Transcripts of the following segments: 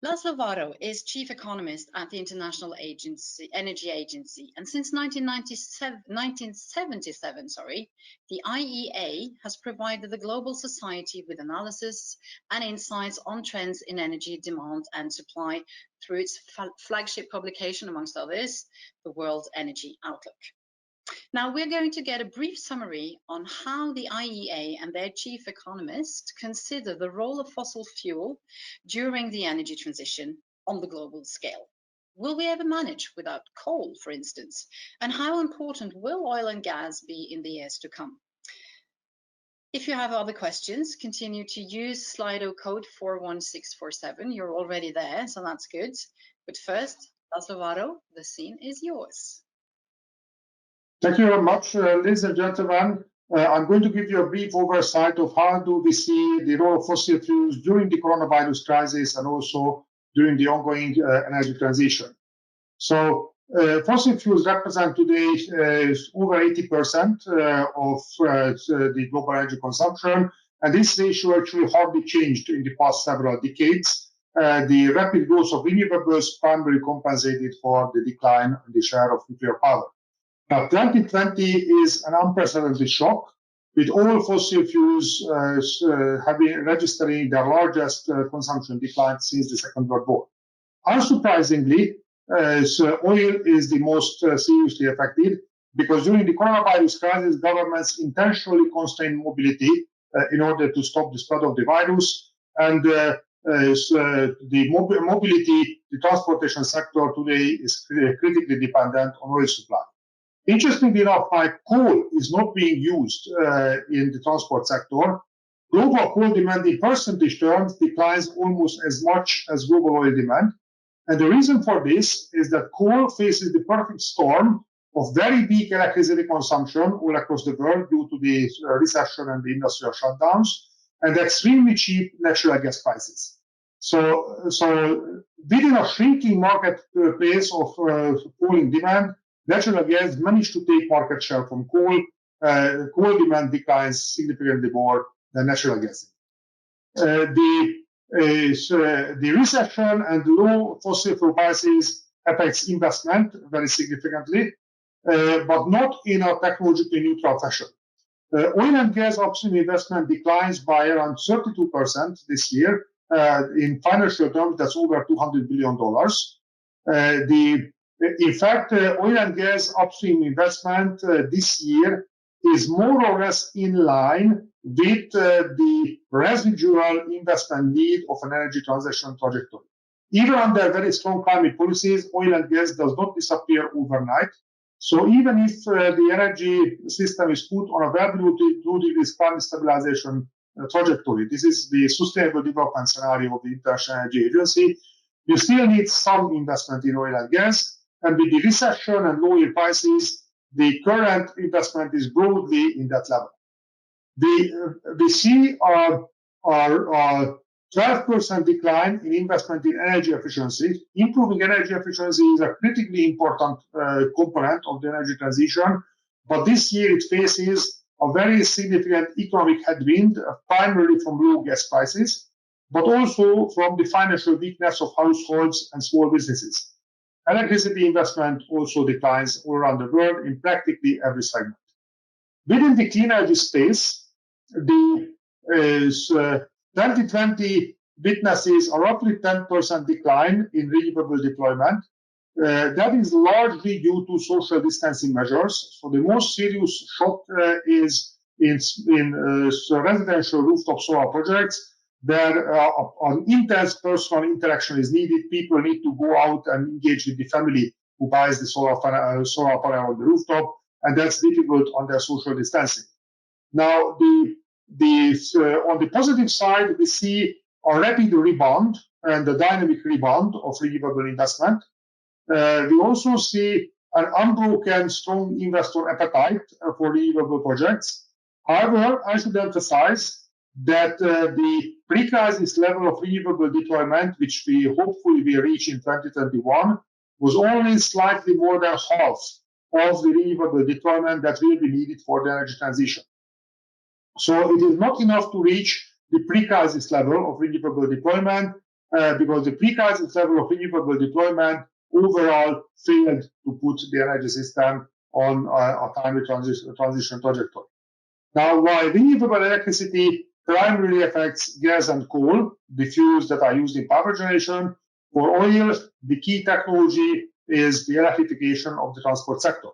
Laszlo Varro is chief economist at the International Energy Agency, and since 1977, the IEA has provided the global society with analysis and insights on trends in energy demand and supply through its flagship publication, amongst others, the World Energy Outlook. Now, we're going to get a brief summary on how the IEA and their chief economist consider the role of fossil fuel during the energy transition on the global scale. Will we ever manage without coal, for instance? And how important will oil and gas be in the years to come? If you have other questions, continue to use Slido code 41647. You're already there, so that's good. But first, Laszlo Varro, the scene is yours. Thank you very much, ladies and gentlemen. I'm going to give you a brief oversight of how do we see the role of fossil fuels during the coronavirus crisis and also during the ongoing energy transition. So fossil fuels represent today over 80% of the global energy consumption, and this ratio actually hardly changed in the past several decades. The rapid growth of renewables primarily compensated for the decline in the share of nuclear power. Now, 2020 is an unprecedented shock, with all fossil fuels registering their largest consumption decline since the Second World War. Unsurprisingly, oil is the most seriously affected, because during the coronavirus crisis, governments intentionally constrained mobility in order to stop the spread of the virus, and the mobility, the transportation sector today is critically dependent on oil supply. Interestingly enough, coal is not being used in the transport sector. Global coal demand in percentage terms declines almost as much as global oil demand. And the reason for this is that coal faces the perfect storm of very weak electricity consumption all across the world due to the recession and the industrial shutdowns, and extremely cheap natural gas prices. So within a shrinking marketplace of falling demand, natural gas managed to take market share from coal. Coal demand declines significantly more than natural gas. The recession and low fossil fuel prices affects investment very significantly, but not in a technologically neutral fashion. Oil and gas upstream investment declines by around 32% this year. In financial terms, that's over $200 billion. In fact, oil and gas upstream investment this year is more or less in line with the residual investment need of an energy transition trajectory. Even under very strong climate policies, oil and gas does not disappear overnight. So even if the energy system is put on a well-rooted climate stabilization trajectory, this is the sustainable development scenario of the International Energy Agency, you still need some investment in oil and gas. And with the recession and low oil prices, the current investment is broadly in that level. We see a 12% decline in investment in energy efficiency. Improving energy efficiency is a critically important component of the energy transition, but this year it faces a very significant economic headwind, primarily from low gas prices, but also from the financial weakness of households and small businesses. Electricity investment also declines all around the world in practically every segment. Within the clean energy space, the 2020 witnesses a roughly 10% decline in renewable deployment. That is largely due to social distancing measures. So the most serious shock is in residential rooftop solar projects. There an intense personal interaction is needed. People need to go out and engage with the family who buys the solar panel on the rooftop, and that's difficult under social distancing. Now, on the positive side, we see a rapid rebound and a dynamic rebound of renewable investment. We also see an unbroken strong investor appetite for renewable projects. However, I should emphasize that the pre-crisis level of renewable deployment, which we hopefully will reach in 2021, was only slightly more than half of the renewable deployment that will be needed for the energy transition. So it is not enough to reach the pre-crisis level of renewable deployment, because the pre-crisis level of renewable deployment overall failed to put the energy system on a timely transition trajectory. Now, while renewable electricity primarily affects gas and coal, the fuels that are used in power generation, for oil, the key technology is the electrification of the transport sector.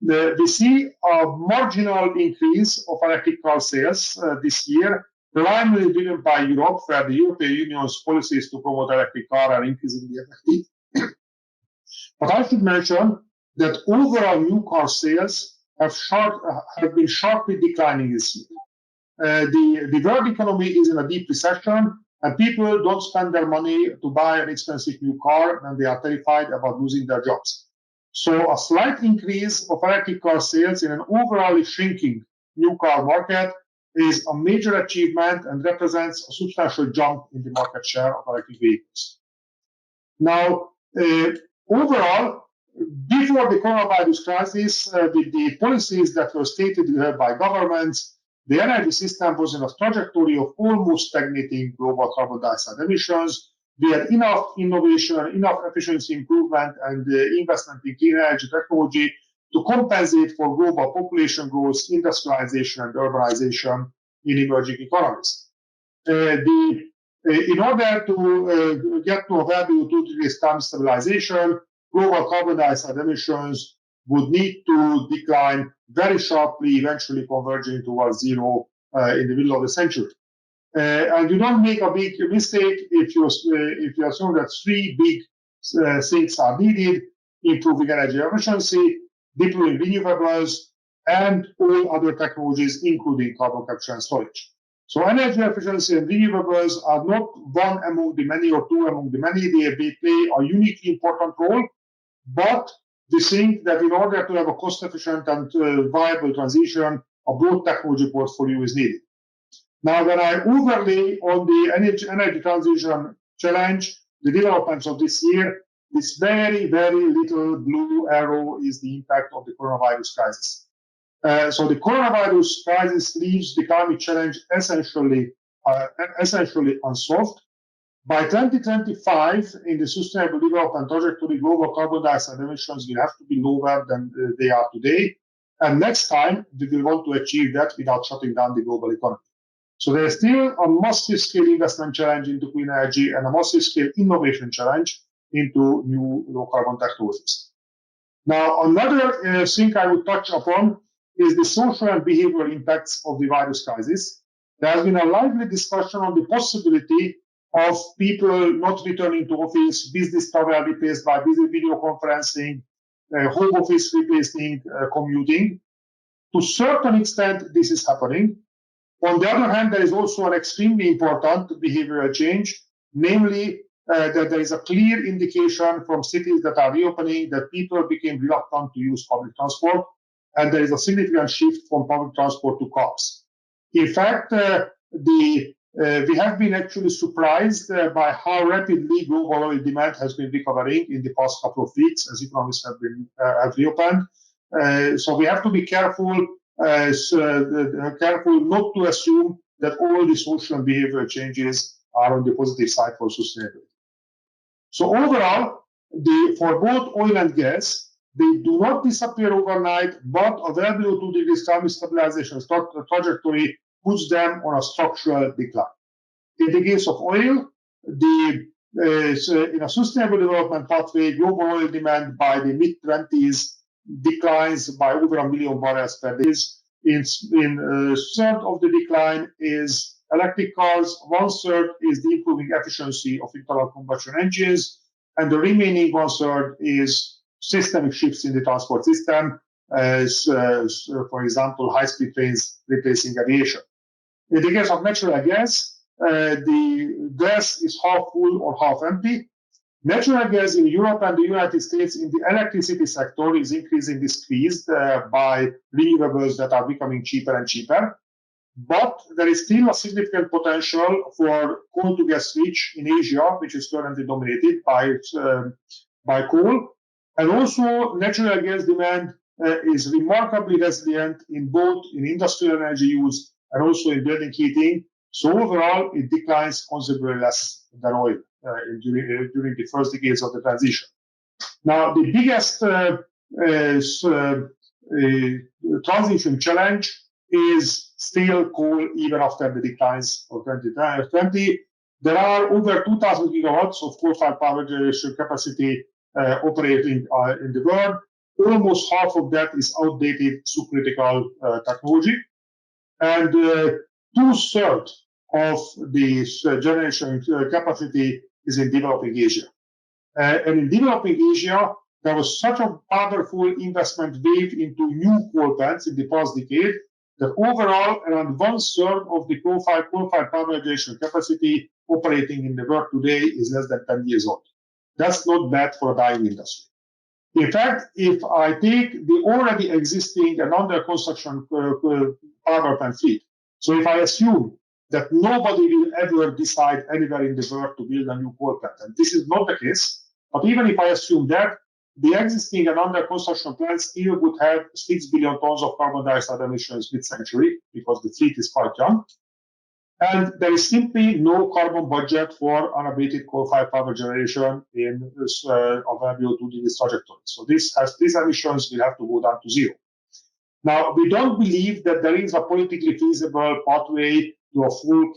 We see a marginal increase of electric car sales this year, primarily driven by Europe, where the European Union's policies to promote electric car are increasingly effective. But I should mention that overall new car sales have been sharply declining this year. The world economy is in a deep recession, and people don't spend their money to buy an expensive new car when they are terrified about losing their jobs. So a slight increase of electric car sales in an overall shrinking new car market is a major achievement and represents a substantial jump in the market share of electric vehicles. Now, overall, before the coronavirus crisis, with the policies that were stated by governments, the energy system was in a trajectory of almost stagnating global carbon dioxide emissions. We had enough innovation, enough efficiency improvement, and investment in clean energy technology to compensate for global population growth, industrialization, and urbanization in emerging economies. In order to get to a value 2 degrees time stabilization, global carbon dioxide emissions would need to decline very sharply, eventually converging towards zero in the middle of the century. And you don't make a big mistake if you assume that three big things are needed: improving energy efficiency, deploying renewables, and all other technologies, including carbon capture and storage. So energy efficiency and renewables are not one among the many or two among the many. They play a uniquely important role, but we think that in order to have a cost-efficient and viable transition, a broad technology portfolio is needed. Now, when I overlay on the energy transition challenge the developments of this year, this very, very little blue arrow is the impact of the coronavirus crisis. So the coronavirus crisis leaves the climate challenge essentially unsolved. By 2025, in the Sustainable Development Trajectory, global carbon dioxide emissions will have to be lower than they are today. And next time, we will want to achieve that without shutting down the global economy. So there is still a massive scale investment challenge into clean energy and a massive scale innovation challenge into new low carbon technologies. Now, another thing I would touch upon is the social and behavioral impacts of the virus crisis. There has been a lively discussion on the possibility of people not returning to office, business travel replaced by video conferencing, home office replacing commuting. To a certain extent, this is happening. On the other hand, there is also an extremely important behavioral change, namely that there is a clear indication from cities that are reopening that people became reluctant to use public transport, and there is a significant shift from public transport to cars. In fact, we have been actually surprised by how rapidly global oil demand has been recovering in the past couple of weeks as economies have reopened. So we have to be careful not to assume that all the social and behavioral changes are on the positive side for sustainability. So overall, for both oil and gas, they do not disappear overnight, but a value 2 degrees climate stabilization trajectory puts them on a structural decline. In the case of oil, in a sustainable development pathway, global oil demand by the mid-20s declines by over 1 million barrels per day. In a third of the decline is electric cars, 1/3 is the improving efficiency of internal combustion engines, and the remaining 1/3 is systemic shifts in the transport system, as for example, high-speed trains replacing aviation. In the case of natural gas, the glass is half full or half empty. Natural gas in Europe and the United States in the electricity sector is increasingly squeezed by renewables that are becoming cheaper and cheaper. But there is still a significant potential for coal to gas switch in Asia, which is currently dominated by coal. And also natural gas demand is remarkably resilient in both in industrial energy use and also in building heating. So overall, it declines considerably less than oil. during the first decades of the transition. Now, the biggest transition challenge is still coal, even after the declines of 2020. There are over 2,000 gigawatts of coal-fired power generation capacity operating in the world. Almost half of that is outdated supercritical technology. And two-thirds of the generation capacity is in developing Asia. And in developing Asia, there was such a powerful investment wave into new coal plants in the past decade that overall around one-third of the coal-fired power generation capacity operating in the world today is less than 10 years old. That's not bad for a dying industry. In fact, if I take the already existing and under construction power plant fleet, so if I assume that nobody will ever decide anywhere in the world to build a new coal plant, and this is not the case, but even if I assume that, the existing and under construction plants still would have 6 billion tons of carbon dioxide emissions mid-century, because the fleet is quite young. And there is simply no carbon budget for unabated coal-fired power generation in available to this trajectory. So these emissions will have to go down to zero. Now, we don't believe that there is a politically feasible pathway to a full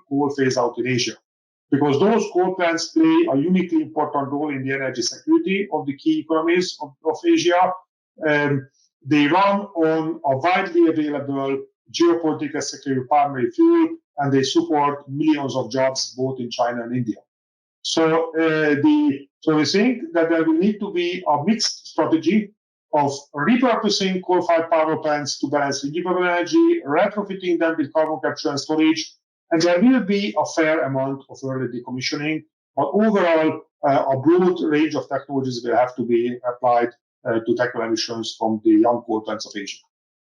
coal phase out in Asia, because those coal plants play a uniquely important role in the energy security of the key economies of Asia. They run on a widely available geopolitical security primary fuel, and they support millions of jobs both in China and India. So we think that there will need to be a mixed strategy of repurposing coal-fired power plants to balance renewable energy, retrofitting them with carbon capture and storage, and there will be a fair amount of early decommissioning. But overall, a broad range of technologies will have to be applied to tackle emissions from the young coal plants of Asia.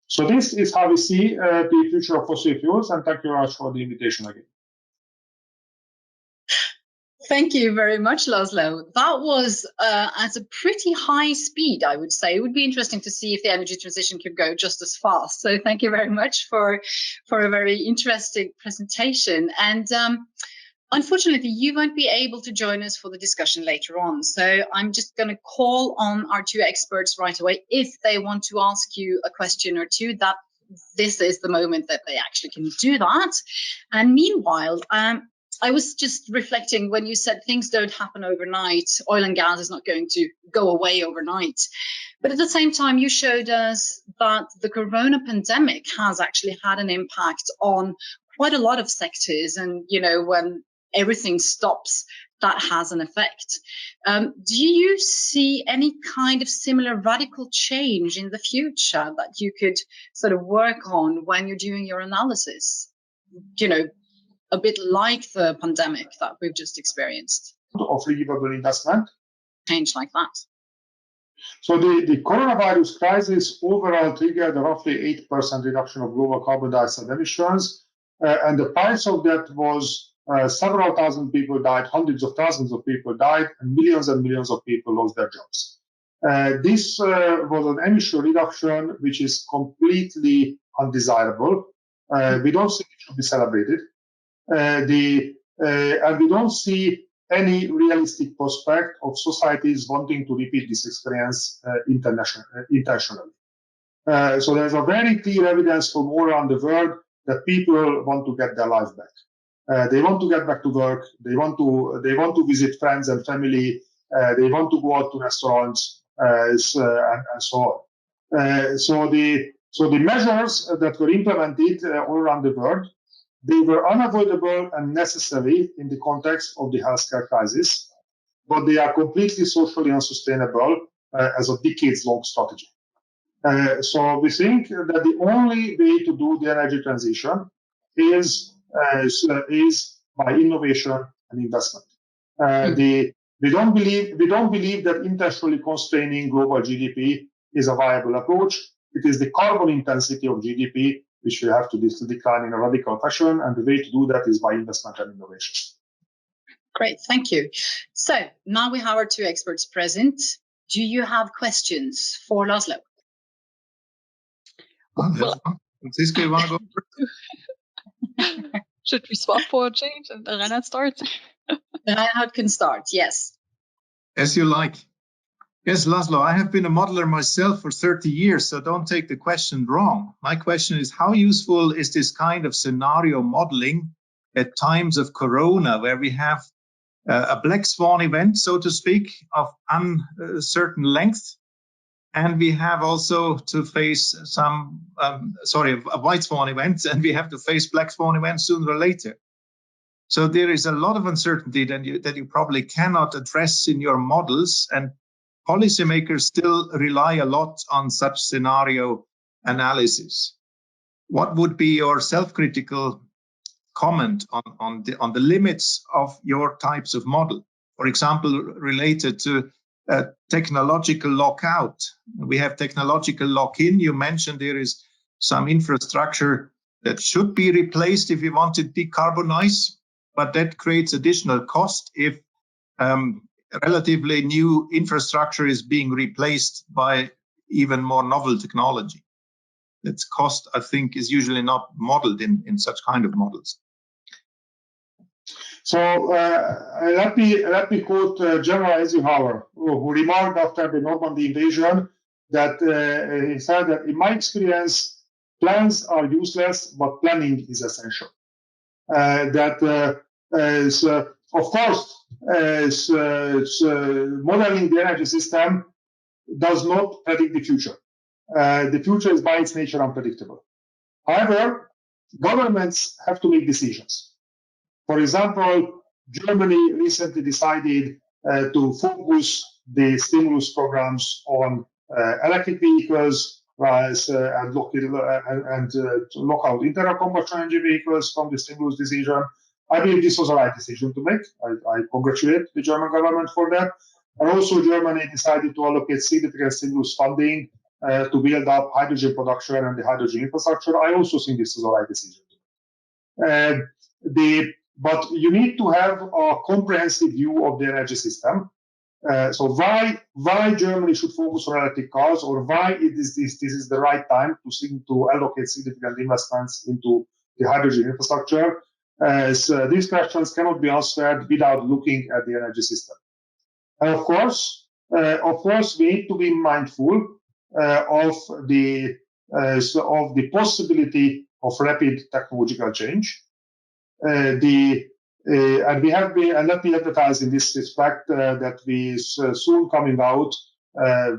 So this is how we see the future of fossil fuels, and thank you very much for the invitation again. Thank you very much, Laszlo. That was at a pretty high speed, I would say. It would be interesting to see if the energy transition could go just as fast. So thank you very much for a very interesting presentation. And unfortunately, you won't be able to join us for the discussion later on. So I'm just going to call on our two experts right away. If they want to ask you a question or two, that this is the moment that they actually can do that. And meanwhile, I was just reflecting when you said things don't happen overnight. Oil and gas is not going to go away overnight. But at the same time, you showed us that the corona pandemic has actually had an impact on quite a lot of sectors. And, you know, when everything stops, that has an effect. Do you see any kind of similar radical change in the future that you could sort of work on when you're doing your analysis? You know, a bit like the pandemic that we've just experienced. Of renewable investment. Change like that. So the coronavirus crisis overall triggered a roughly 8% reduction of global carbon dioxide emissions. And the price of that was several thousand people died, hundreds of thousands of people died, and millions of people lost their jobs. This was an emission reduction which is completely undesirable. We don't think it should be celebrated. And we don't see any realistic prospect of societies wanting to repeat this experience intentionally. So there's a very clear evidence from all around the world that people want to get their life back. They want to get back to work. They want to visit friends and family. They want to go out to restaurants and so on. So the measures that were implemented all around the world, they were unavoidable and necessary in the context of the healthcare crisis, but they are completely socially unsustainable as a decades-long strategy. So we think that the only way to do the energy transition is by innovation and investment. We don't believe that intentionally constraining global GDP is a viable approach. It is the carbon intensity of GDP which we have to decline in a radical fashion, and the way to do that is by investment and innovation. Great, thank you. So now we have our two experts present. Do you have questions for Laszlo? Well, Francisco, you want to go first? Should we swap for a change and Reinhard starts? how it can start. Yes. As you like. Yes, Laszlo, I have been a modeler myself for 30 years, so don't take the question wrong. My question is, how useful is this kind of scenario modeling at times of Corona, where we have a black swan event, so to speak, of uncertain length, and we have also to face a white swan event, and we have to face black swan events sooner or later. So there is a lot of uncertainty that you probably cannot address in your models, and policymakers still rely a lot on such scenario analysis. What would be your self-critical comment on the limits of your types of model? For example, related to technological lockout. We have technological lock-in. You mentioned there is some infrastructure that should be replaced if we want to decarbonize, but that creates additional cost if relatively new infrastructure is being replaced by even more novel technology. Its cost, I think, is usually not modeled in such kind of models. So let me quote General Eisenhower, who remarked after the Normandy invasion that he said that in my experience, plans are useless, but planning is essential. Of course, modeling the energy system does not predict the future. The future is by its nature unpredictable. However, governments have to make decisions. For example, Germany recently decided to focus the stimulus programs on electric vehicles and lock out internal combustion engine vehicles from the stimulus decision. I believe this was the right decision to make. I congratulate the German government for that. And also, Germany decided to allocate significant stimulus funding to build up hydrogen production and the hydrogen infrastructure. I also think this is the right decision to make. But you need to have a comprehensive view of the energy system. So why Germany should focus on electric cars, or why this is the right time to allocate significant investments into the hydrogen infrastructure? So these questions cannot be answered without looking at the energy system. And of course, we need to be mindful of the possibility of rapid technological change. And we have been, and let me advertise in this respect that we soon coming out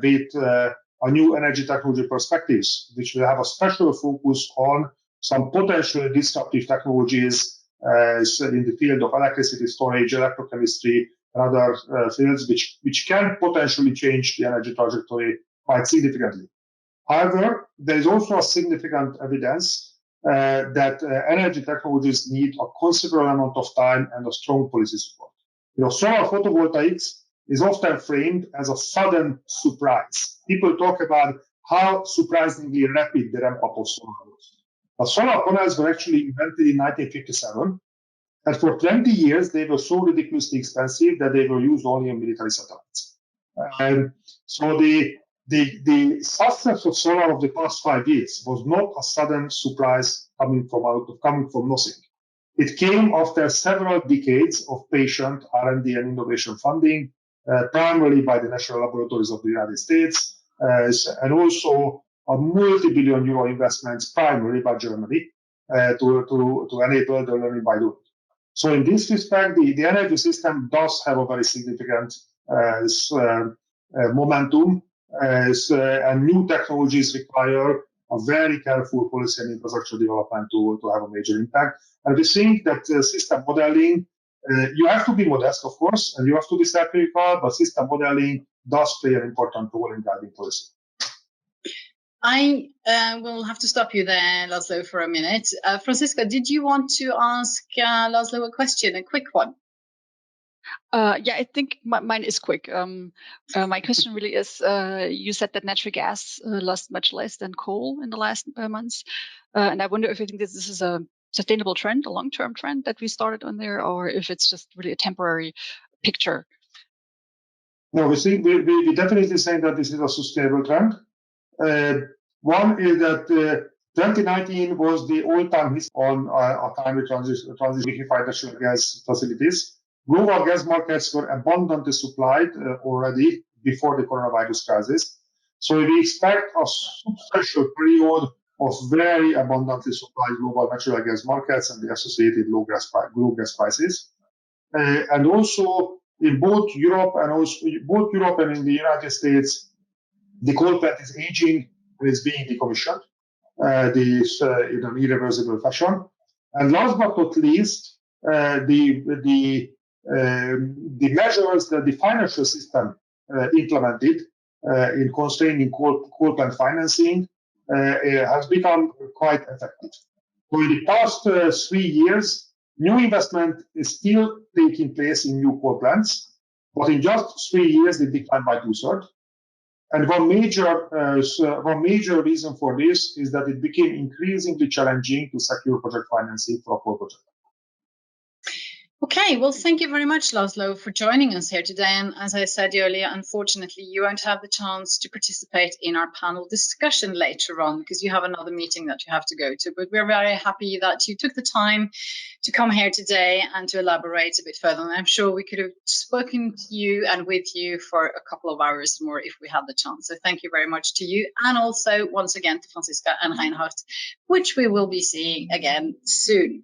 with a new energy technology perspectives, which will have a special focus on some potentially disruptive technologies in the field of electricity storage, electrochemistry, and other fields, which can potentially change the energy trajectory quite significantly. However, there is also a significant evidence that energy technologies need a considerable amount of time and a strong policy support. Solar photovoltaics is often framed as a sudden surprise. People talk about how surprisingly rapid the ramp-up of solar was. But solar panels were actually invented in 1957, and for 20 years they were so ridiculously expensive that they were used only on military satellites. So the success of solar of the past 5 years was not a sudden surprise coming from nothing. It came after several decades of patient R&D and innovation funding, primarily by the national laboratories of the United States, and also a multi-billion euro investments primarily by Germany to enable the learning by doing. So in this respect, the energy system does have a very significant momentum. And new technologies require a very careful policy and infrastructure development to have a major impact. And we think that system modeling, you have to be modest, of course, and you have to be skeptical, but system modeling does play an important role in guiding policy. I will have to stop you there, Laszlo, for a minute. Franziska, did you want to ask Laszlo a question, a quick one? Yeah, I think mine is quick. My question really is, you said that natural gas lost much less than coal in the last months. And I wonder if you think this is a sustainable trend, a long-term trend that we started on there, or if it's just really a temporary picture. No, we definitely say that this is a sustainable trend. One is that 2019 was the all-time history on a timely transition liquefied natural gas facilities. Global gas markets were abundantly supplied already before the coronavirus crisis. So we expect a substantial period of very abundantly supplied global natural gas markets and the associated low gas prices. And also in both Europe and in the United States, the coal plant is aging and is being decommissioned in an irreversible fashion. And last but not least, the measures that the financial system implemented in constraining coal plant financing has become quite effective. So in the past 3 years, new investment is still taking place in new coal plants, but in just 3 years, they declined by 2/3. And one major reason for this is that it became increasingly challenging to secure project financing for a coal project. Okay, well, thank you very much, Laszlo, for joining us here today. And as I said earlier, unfortunately, you won't have the chance to participate in our panel discussion later on because you have another meeting that you have to go to. But we're very happy that you took the time to come here today and to elaborate a bit further. And I'm sure we could have spoken to you and with you for a couple of hours more if we had the chance. So thank you very much to you. And also, once again, to Franziska and Reinhard, which we will be seeing again soon.